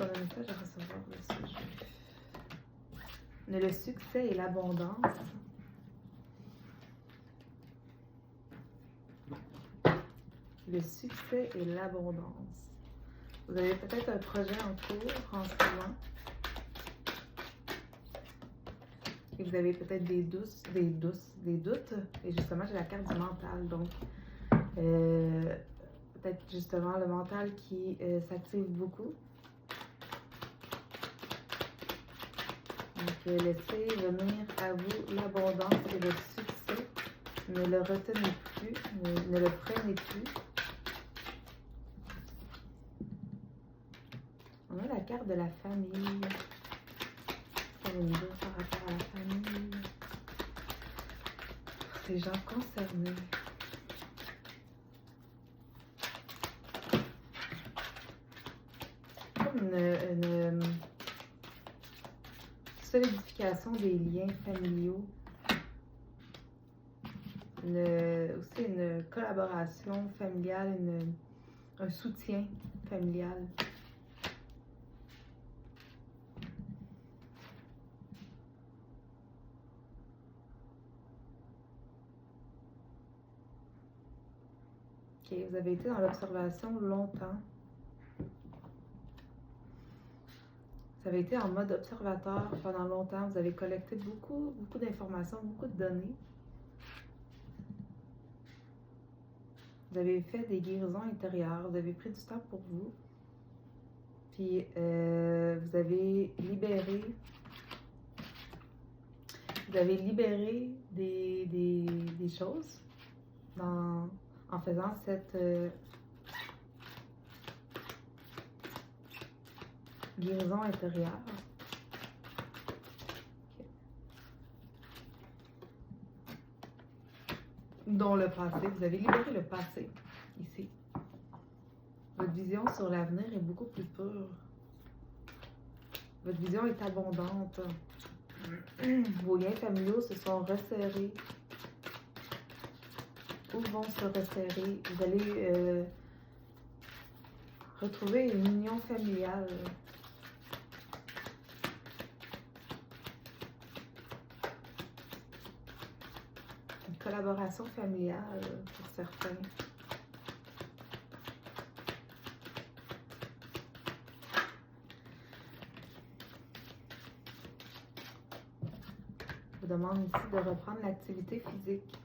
qu'on a un message à recevoir dessus. Le succès et l'abondance. Le succès et l'abondance. Vous avez peut-être un projet en cours en ce moment. Et vous avez peut-être des doutes. Et justement, j'ai la carte du mental. Donc, peut-être justement le mental qui s'active beaucoup. Donc, laissez venir à vous l'abondance et le succès. Ne le retenez plus, ne le prenez plus. On a la carte de la famille. Par rapport à la famille. Ces gens concernés. Comme une solidification des liens familiaux. Aussi une collaboration familiale, un soutien familial. Ok, vous avez été dans l'observation longtemps. Vous avez été en mode observateur pendant longtemps. Vous avez collecté beaucoup d'informations, beaucoup de données. Vous avez fait des guérisons intérieures. Vous avez pris du temps pour vous. Puis, vous avez libéré... Vous avez libéré des choses en faisant cette guérison intérieure. Okay. Dont le passé. Vous avez libéré le passé, ici. Votre vision sur l'avenir est beaucoup plus pure. Votre vision est abondante. Vos liens familiaux se sont resserrés. Où vont se resserrer? Vous allez retrouver une union familiale. Une collaboration familiale pour certains. Je vous demande ici de reprendre l'activité physique.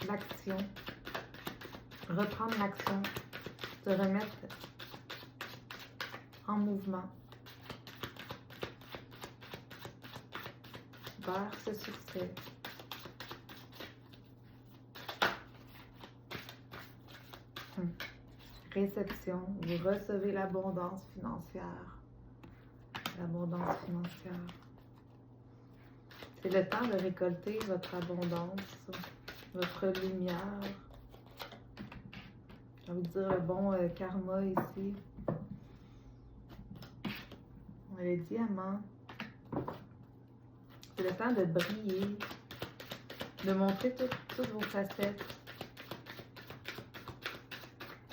L'action. Reprendre l'action. Se remettre en mouvement. Vers ce succès. Réception. Vous recevez l'abondance financière. L'abondance financière. C'est le temps de récolter votre abondance, votre lumière. J'ai envie de dire le bon karma ici. Le diamant. C'est le temps de briller, de montrer toutes vos facettes.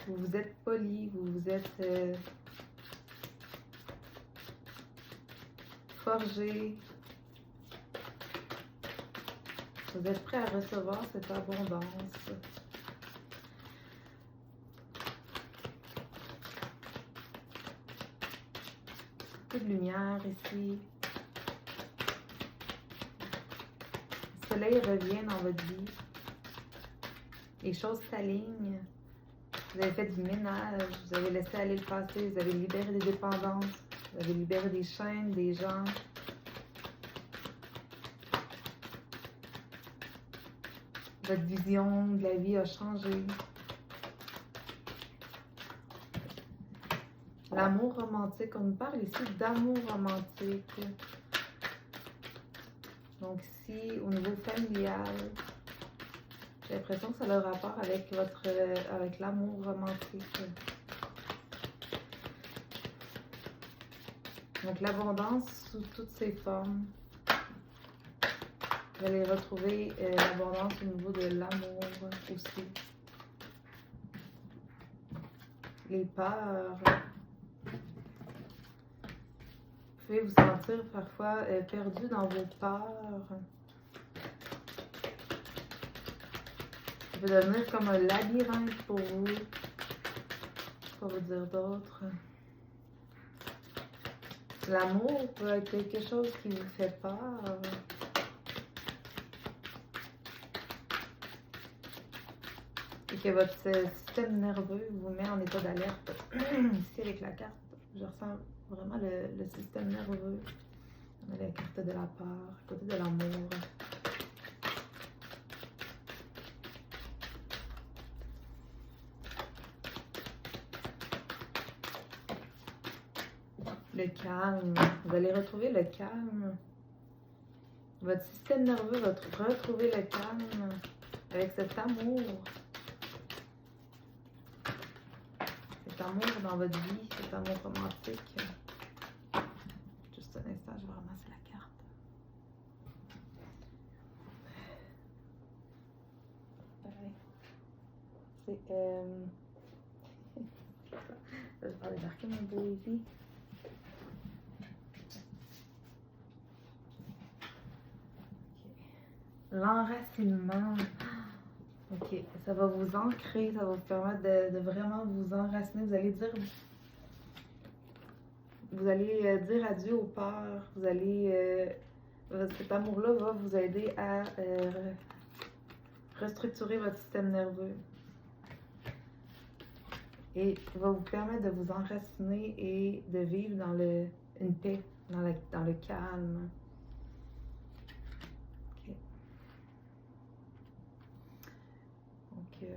Vous vous êtes poli, vous vous êtes forgé. Vous êtes prêt à recevoir cette abondance. Beaucoup de lumière ici. Le soleil revient dans votre vie. Les choses s'alignent. Vous avez fait du ménage. Vous avez laissé aller le passé. Vous avez libéré des dépendances. Vous avez libéré des chaînes, des gens. Votre vision de la vie a changé. L'amour romantique. On nous parle ici d'amour romantique. Donc ici, au niveau familial, j'ai l'impression que ça a le rapport avec avec l'amour romantique. Donc l'abondance sous toutes ses formes. Vous allez retrouver l'abondance au niveau de l'amour aussi. les peurs. Vous pouvez vous sentir parfois perdu dans vos peurs. Ça peut devenir comme un labyrinthe pour vous. Je sais pas vous dire d'autre. L'amour peut être quelque chose qui vous fait peur. Et que votre système nerveux vous met en état d'alerte. Ici avec la carte, je ressens vraiment le système nerveux. On a la carte de la peur, à côté de l'amour. Le calme. Vous allez retrouver le calme. Votre système nerveux va retrouver le calme avec cet amour. Cet amour dans votre vie, cet amour romantique. Juste un instant, je vais ramasser la carte. C'est je vais aller marquer mon baby. L'enracinement. Ok, ça va vous ancrer, ça va vous permettre de vraiment vous enraciner. Vous allez dire adieu aux peurs. Cet amour-là va vous aider à restructurer votre système nerveux. Et va vous permettre de vous enraciner et de vivre dans une paix, dans le calme. Okay.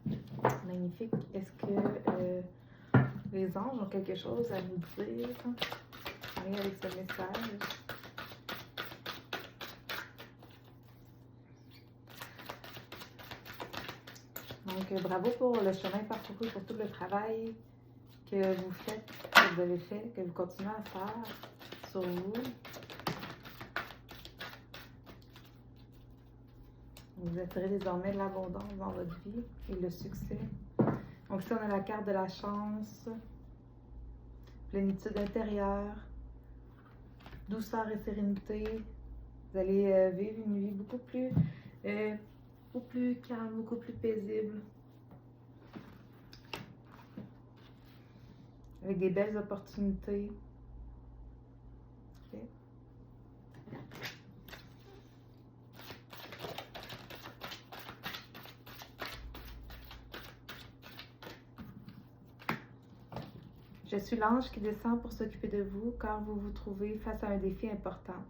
Donc, magnifique. Est-ce que les anges ont quelque chose à vous dire avec ce message? Donc, bravo pour le chemin parcouru, pour tout le travail que vous faites, que vous avez fait, que vous continuez à faire sur vous. Vous attirez désormais l'abondance dans votre vie et le succès. Donc ici, on a la carte de la chance, plénitude intérieure, douceur et sérénité. Vous allez vivre une vie beaucoup plus calme, beaucoup plus paisible. Avec des belles opportunités. Okay. Je suis l'ange qui descend pour s'occuper de vous car vous vous trouvez face à un défi important.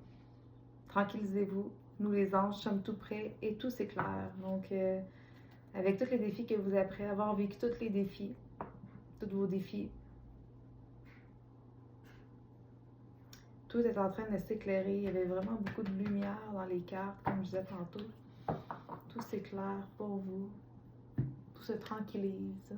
Tranquillisez-vous, nous les anges sommes tout prêts et tout s'éclaire. Donc, avec tous les défis que vous après avoir vécu tous les défis, tous vos défis, tout est en train de s'éclairer. Il y avait vraiment beaucoup de lumière dans les cartes, comme je disais tantôt. Tout s'éclaire pour vous. Tout se tranquillise.